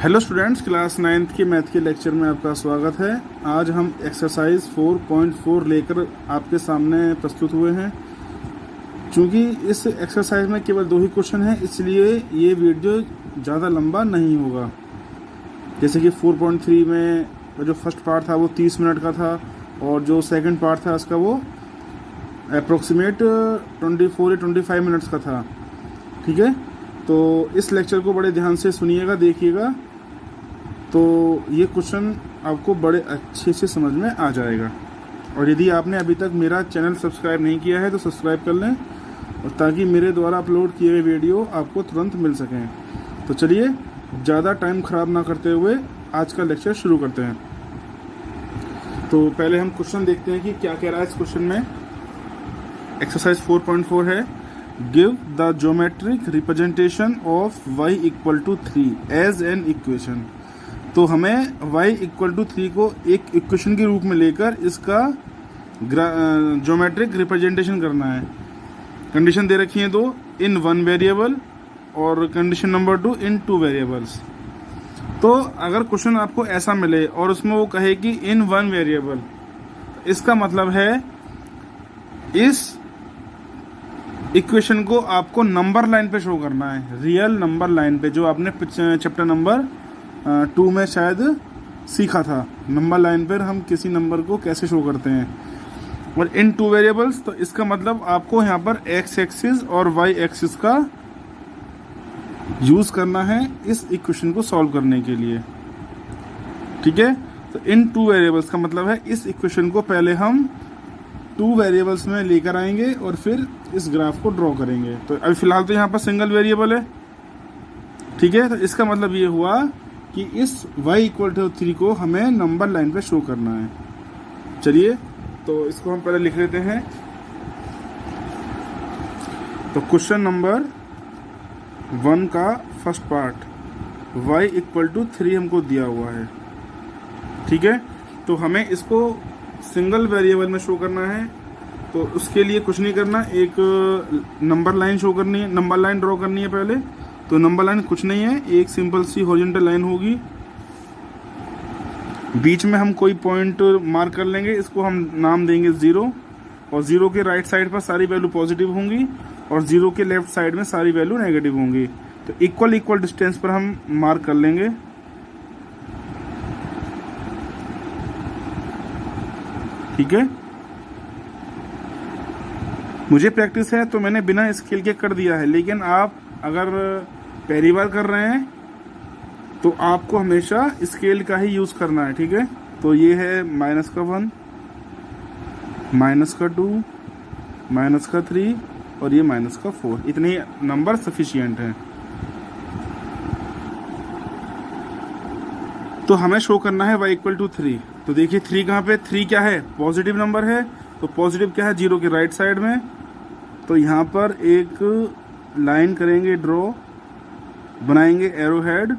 Hello students, class 9th के math के lecture में आपका स्वागत है। आज हम एक्सरसाइज 4.4 लेकर आपके सामने प्रस्तुत हुए हैं। चूँकि इस एक्सरसाइज में केवल 2 ही क्वेश्चन हैं, इसलिए ये वीडियो ज़्यादा लंबा नहीं होगा। जैसे कि 4.3 में जो फर्स्ट पार्ट था वो 30 मिनट का था और जो सेकंड पार्ट था उसका वो अप्रोक्सीमेट 24 या 25 मिनट्स का था। ठीक है, तो इस लेक्चर को बड़े ध्यान से सुनिएगा, देखिएगा, तो ये क्वेश्चन आपको बड़े अच्छे से समझ में आ जाएगा। और यदि आपने अभी तक मेरा चैनल सब्सक्राइब नहीं किया है तो सब्सक्राइब कर लें, और ताकि मेरे द्वारा अपलोड किए गए वीडियो आपको तुरंत मिल सकें। तो चलिए, ज़्यादा टाइम ख़राब ना करते हुए आज का लेक्चर शुरू करते हैं। तो पहले हम क्वेश्चन देखते हैं कि क्या कह रहा है इस क्वेश्चन में। एक्सरसाइज 4.4 है, give the geometric representation of y equal to 3 as an equation. तो हमें y इक्वल टू 3 को एक इक्वेशन के रूप में लेकर इसका ज्योमेट्रिक रिप्रेजेंटेशन करना है। कंडीशन दे रखी है दो, इन 1 वेरिएबल और कंडीशन नंबर 2 इन 2 वेरिएबल्स। तो अगर क्वेश्चन आपको ऐसा मिले और उसमें वो कहे कि इन 1 वेरिएबल, इसका मतलब है इस इक्वेशन को आपको नंबर लाइन पे शो करना है, रियल नंबर लाइन पे, जो आपने चैप्टर नंबर 2 में शायद सीखा था। नंबर लाइन पर हम किसी नंबर को कैसे शो करते हैं। और इन 2 वेरिएबल्स, तो इसका मतलब आपको यहाँ पर x एक्सिस और y एक्सिस का यूज़ करना है इस इक्वेशन को सॉल्व करने के लिए। ठीक है, तो इन 2 वेरिएबल्स का मतलब है इस इक्वेशन को पहले हम 2 वेरिएबल्स में लेकर आएंगे और फिर इस ग्राफ को ड्रॉ करेंगे। तो अभी फ़िलहाल तो यहाँ पर सिंगल वेरिएबल है। ठीक है, तो इसका मतलब ये हुआ कि इस y इक्वल टू 3 को हमें नंबर लाइन पे शो करना है। चलिए, तो इसको हम पहले लिख लेते हैं। तो क्वेश्चन नंबर 1 का first part, y equal to 3 हमको दिया हुआ है। ठीक है, तो हमें इसको सिंगल वेरिएबल में शो करना है। तो उसके लिए कुछ नहीं करना, एक नंबर लाइन शो करनी है, नंबर लाइन ड्रॉ करनी है पहले। तो नंबर लाइन कुछ नहीं है, एक सिंपल सी हॉरिजॉन्टल लाइन होगी। बीच में हम कोई पॉइंट मार्क कर लेंगे, इसको हम नाम देंगे 0, और 0 के राइट साइड पर सारी वैल्यू पॉजिटिव होंगी और 0 के लेफ्ट साइड में सारी वैल्यू नेगेटिव होंगी। तो इक्वल डिस्टेंस पर हम मार्क कर लेंगे। ठीक है, मुझे प्रैक्टिस है तो मैंने बिना स्केल के कर दिया है, लेकिन आप अगर पहली बार कर रहे हैं तो आपको हमेशा स्केल का ही यूज़ करना है। ठीक है, तो ये है -1, -2, -3 और ये -4। इतने ही नंबर सफिशिएंट हैं। तो हमें शो करना है y इक्वल टू 3। तो देखिए 3 कहाँ पे, 3 क्या है, पॉजिटिव नंबर है। तो पॉजिटिव क्या है, 0 के राइट साइड में। तो यहाँ पर एक लाइन करेंगे ड्रॉ, बनाएंगे एरो हेड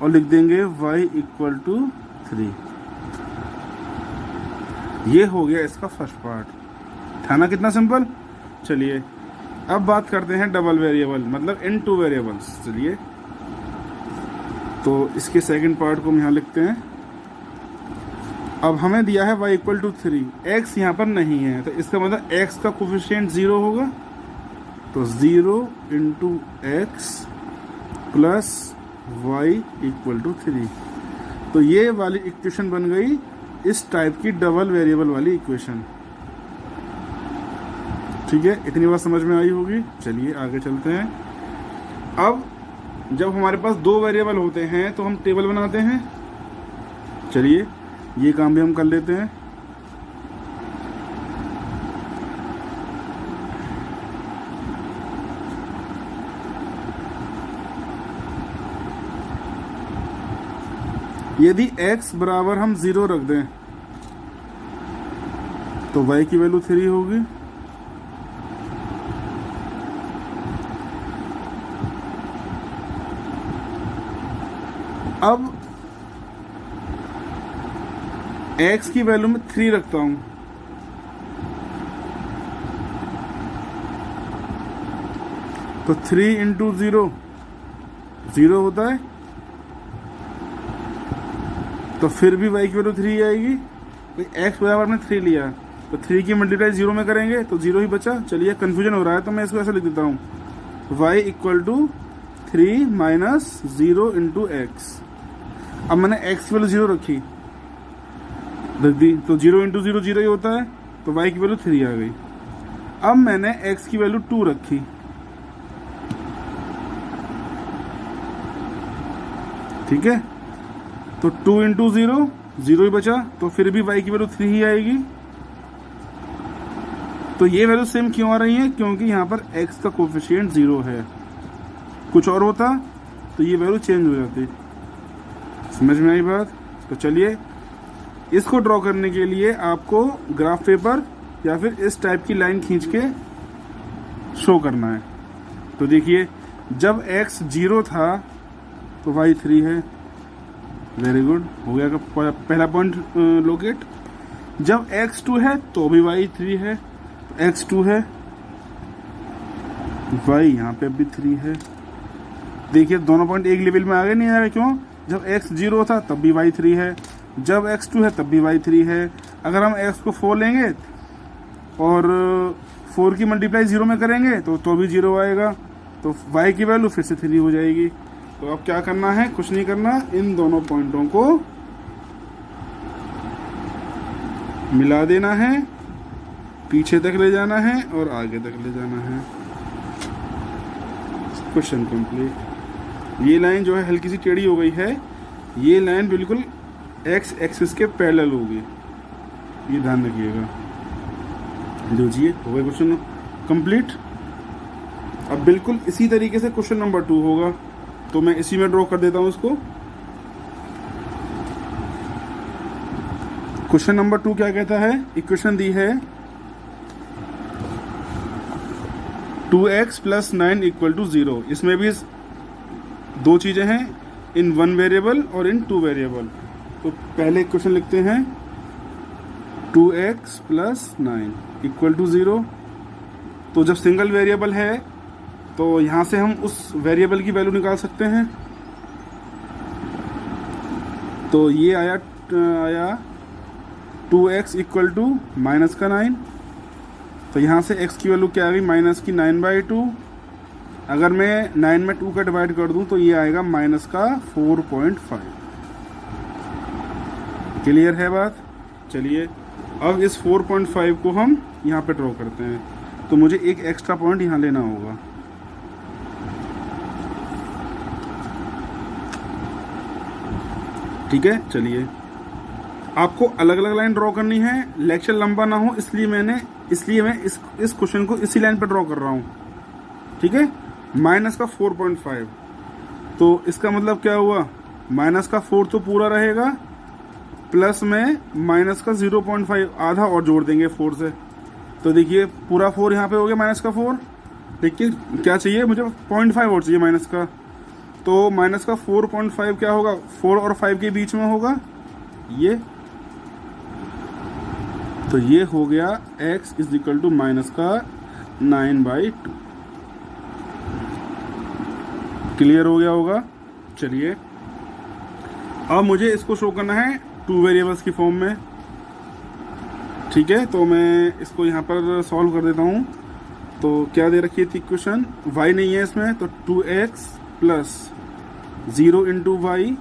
और लिख देंगे y इक्वल टू 3। ये हो गया इसका फर्स्ट पार्ट। था ना कितना सिंपल। चलिए, अब बात करते हैं डबल वेरिएबल, मतलब इन 2 वेरिएबल्स। चलिए, तो इसके सेकंड पार्ट को हम यहाँ लिखते हैं। अब हमें दिया है y इक्वल टू 3, x यहाँ पर नहीं है, तो इसका मतलब x का कोफिशिएंट 0 होगा। तो 0 into x plus y equal to 3। तो ये वाली इक्वेशन बन गई इस टाइप की डबल वेरिएबल वाली इक्वेशन। ठीक है, इतनी बात समझ में आई होगी। चलिए आगे चलते हैं। अब जब हमारे पास 2 वेरिएबल होते हैं तो हम टेबल बनाते हैं। चलिए, ये काम भी हम कर लेते हैं। यदि x बराबर हम 0 रख दें तो y की वैल्यू 3 होगी। अब x की वैल्यू में 3 रखता हूं, तो 3 इंटू 0 0 होता है। तो फिर भी y की वैल्यू 3 आएगी। तो x बराबर में 3 लिया, तो 3 की मल्टीप्लाई 0 में करेंगे तो 0 ही बचा। चलिए कन्फ्यूजन हो रहा है तो मैं इसको ऐसे लिख देता हूँ, y equal to 3 minus 0 into x. अब मैंने x की वैल्यू 0 रखी, रख दी, तो 0 इंटू 0 0 ही होता है, तो y की वैल्यू 3 आ गई। अब मैंने x की वैल्यू 2 रखी, ठीक है, तो 2 इंटू 0 0 ही बचा, तो फिर भी y की वैल्यू 3 ही आएगी। तो ये वैल्यू सेम क्यों आ रही है? क्योंकि यहाँ पर x का कोफिशिएंट 0 है। कुछ और होता तो ये वैल्यू चेंज हो जाती। समझ में आई बात? तो चलिए इसको ड्रॉ करने के लिए आपको ग्राफ पेपर या फिर इस टाइप की लाइन खींच के शो करना है। तो देखिए, जब x 0 था तो y 3 है। वेरी गुड, हो गया का पहला पॉइंट लोकेट। जब x 2 है तो भी y 3 है, तो x 2 है, y यहाँ पे भी 3 है। देखिए दोनों पॉइंट एक लेवल में आ गए, नहीं आ रहे क्यों? जब x 0 था तब भी y 3 है, जब x 2 है तब भी y 3 है। अगर हम x को 4 लेंगे और 4 की मल्टीप्लाई 0 में करेंगे तो भी 0 आएगा, तो y की वैल्यू फिर से 3 हो जाएगी। तो अब क्या करना है? कुछ नहीं करना, इन दोनों पॉइंटों को मिला देना है, पीछे तक ले जाना है और आगे तक ले जाना है। Question complete. ये लाइन जो है हल्की सी टेढ़ी हो गई है, ये लाइन बिल्कुल x एक्सिस के पैरेलल होगी, ये ध्यान रखिएगा। लीजिए, हो गया क्वेश्चन कंप्लीट। अब बिल्कुल इसी तरीके से क्वेश्चन नंबर 2 होगा, तो मैं इसी में ड्रॉ कर देता हूं इसको। क्वेश्चन नंबर 2 क्या कहता है? इक्वेशन दी है 2x प्लस 9 इक्वल टू 0। इसमें भी दो चीजें हैं, इन 1 वेरिएबल और इन 2 वेरिएबल। तो पहले क्वेश्चन लिखते हैं 2x प्लस 9 इक्वल टू 0। तो जब सिंगल वेरिएबल है तो यहाँ से हम उस वेरिएबल की वैल्यू निकाल सकते हैं। तो ये आया 2x इक्वल टू माइनस का 9, तो यहाँ से x की वैल्यू क्या आ गई? माइनस की 9/2। अगर मैं 9 में 2 का डिवाइड कर दूं तो ये आएगा माइनस का 4.5। क्लियर है बात? चलिए अब इस 4.5 को हम यहाँ पे ड्रॉ करते हैं, तो मुझे एक एक्स्ट्रा पॉइंट यहाँ लेना होगा। ठीक है, चलिए आपको अलग अलग लाइन ड्रॉ करनी है, लेक्चर लंबा ना हो, इसलिए मैं इस क्वेश्चन को इसी लाइन पे ड्रॉ कर रहा हूँ। ठीक है, माइनस का 4.5, तो इसका मतलब क्या हुआ? माइनस का 4 तो पूरा रहेगा, प्लस में माइनस का 0.5 आधा और जोड़ देंगे 4 से। तो देखिए पूरा 4 यहाँ पे हो गया, माइनस का 4। देखिए क्या चाहिए मुझे? 0.5 और चाहिए माइनस का। तो माइनस का 4.5 क्या होगा? 4 और 5 के बीच में होगा ये। तो ये हो गया x is equal to minus का 9/2। क्लियर हो गया होगा? चलिए अब मुझे इसको शो करना है 2 वेरिएबल्स की फॉर्म में। ठीक है, तो मैं इसको यहाँ पर सॉल्व कर देता हूँ। तो क्या दे रखी थी इक्वेशन? y नहीं है इसमें, तो 2x plus 0 into y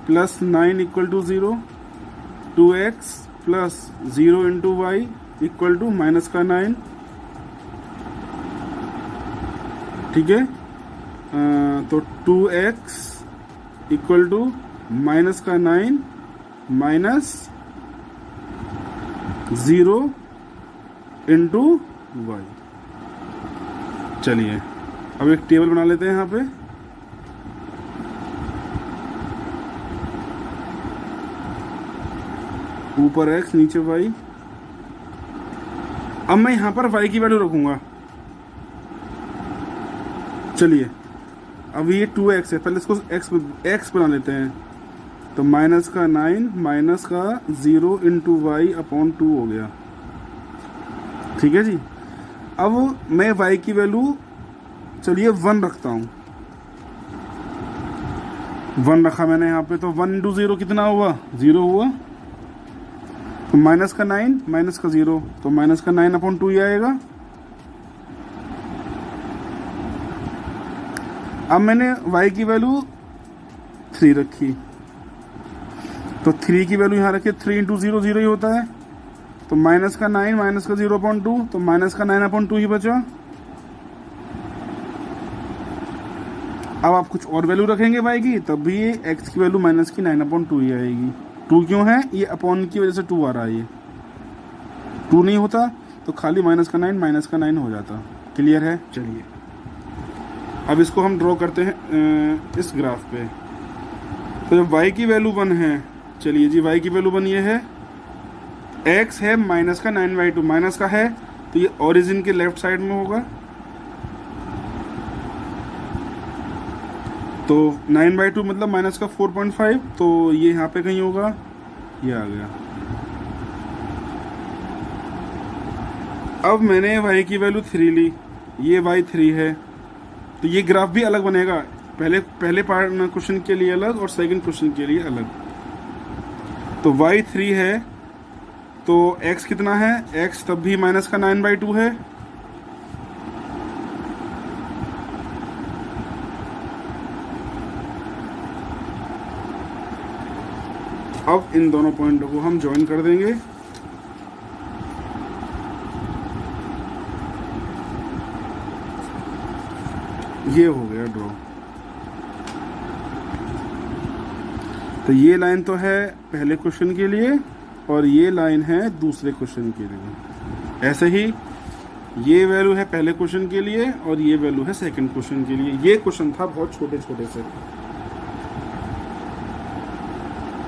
plus 9 equal to 0, 2x plus 0 into y equal to minus का 9। ठीक है, तो 2x इक्वल टू माइनस का 9 माइनस 0 इंटू वाई। चलिए अब एक टेबल बना लेते हैं यहाँ पे। ऊपर x नीचे y। अब मैं यहाँ पर y की वैल्यू रखूंगा। चलिए अब ये 2x है, पहले इसको x बना लेते हैं। तो माइनस का 9 माइनस का 0 इंटू वाई अपॉन 2 हो गया। ठीक है जी, अब मैं y की वैल्यू चलिए 1 रखता हूँ। 1 रखा मैंने यहाँ पे, तो 1 इंटू 0 कितना हुआ? 0 हुआ। तो माइनस का 9 माइनस का 0, तो माइनस का 9/2 ही आएगा। अब मैंने y की वैल्यू 3 रखी, तो 3 की वैल्यू यहाँ रखी, 3 इंटू 0 0 ही होता है। तो माइनस का 9 माइनस का 0/2, तो माइनस का 9/2 ही बचा। अब आप कुछ और वैल्यू रखेंगे y की, तब भी ये x की वैल्यू माइनस की 9/2 ही आएगी। 2 क्यों है? ये अपॉन की वजह से 2 आ रहा है। ये 2 नहीं होता तो खाली माइनस का 9 माइनस का 9 हो जाता। क्लियर है? चलिए अब इसको हम ड्रॉ करते हैं इस ग्राफ पे। तो जब y की वैल्यू 1 है, चलिए जी y की वैल्यू 1 ये है, x है माइनस का 9/2, माइनस का है तो ये ओरिजिन के लेफ्ट साइड में होगा। तो 9/2 मतलब माइनस का 4.5, तो ये यहाँ पे कहीं होगा, ये आ गया। अब मैंने y की वैल्यू 3 ली, ये y 3 है, तो ये ग्राफ भी अलग बनेगा। पहले पार्ट क्वेश्चन के लिए अलग और सेकंड क्वेश्चन के लिए अलग। तो y 3 है, तो x कितना है? x तब भी माइनस का 9/2 है। अब इन दोनों पॉइंटों को हम ज्वाइन कर देंगे। ये हो गया ड्रॉ। तो ये लाइन तो है पहले क्वेश्चन के लिए और ये लाइन है दूसरे क्वेश्चन के लिए। ऐसे ही ये वैल्यू है पहले क्वेश्चन के लिए और ये वैल्यू है सेकंड क्वेश्चन के लिए। ये क्वेश्चन था बहुत छोटे छोटे से।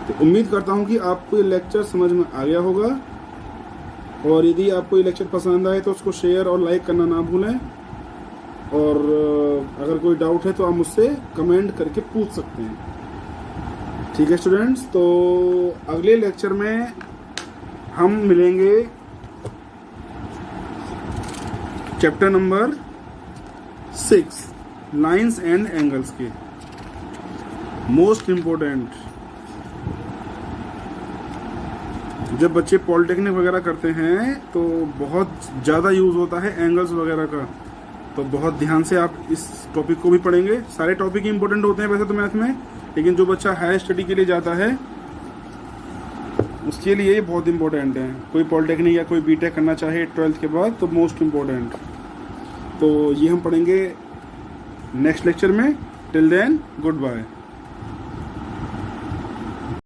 तो उम्मीद करता हूँ कि आपको ये लेक्चर समझ में आ गया होगा, और यदि आपको ये लेक्चर पसंद आए तो उसको शेयर और लाइक करना ना भूलें। और अगर कोई डाउट है तो आप मुझसे कमेंट करके पूछ सकते हैं। ठीक है स्टूडेंट्स, तो अगले लेक्चर में हम मिलेंगे chapter number 6 lines and angles के। मोस्ट इम्पोर्टेंट, जब बच्चे पॉलिटेक्निक वगैरह करते हैं तो बहुत ज़्यादा यूज़ होता है एंगल्स वगैरह का, तो बहुत ध्यान से आप इस टॉपिक को भी पढ़ेंगे। सारे टॉपिक इंपॉर्टेंट होते हैं वैसे तो मैथ में, लेकिन जो बच्चा हायर स्टडी के लिए जाता है उसके लिए ये बहुत इंपॉर्टेंट है। कोई पॉलिटेक्निक या कोई बीटेक करना चाहे 12th के बाद तो मोस्ट इम्पोर्टेंट। तो ये हम पढ़ेंगे नेक्स्ट लेक्चर में। Till then good bye.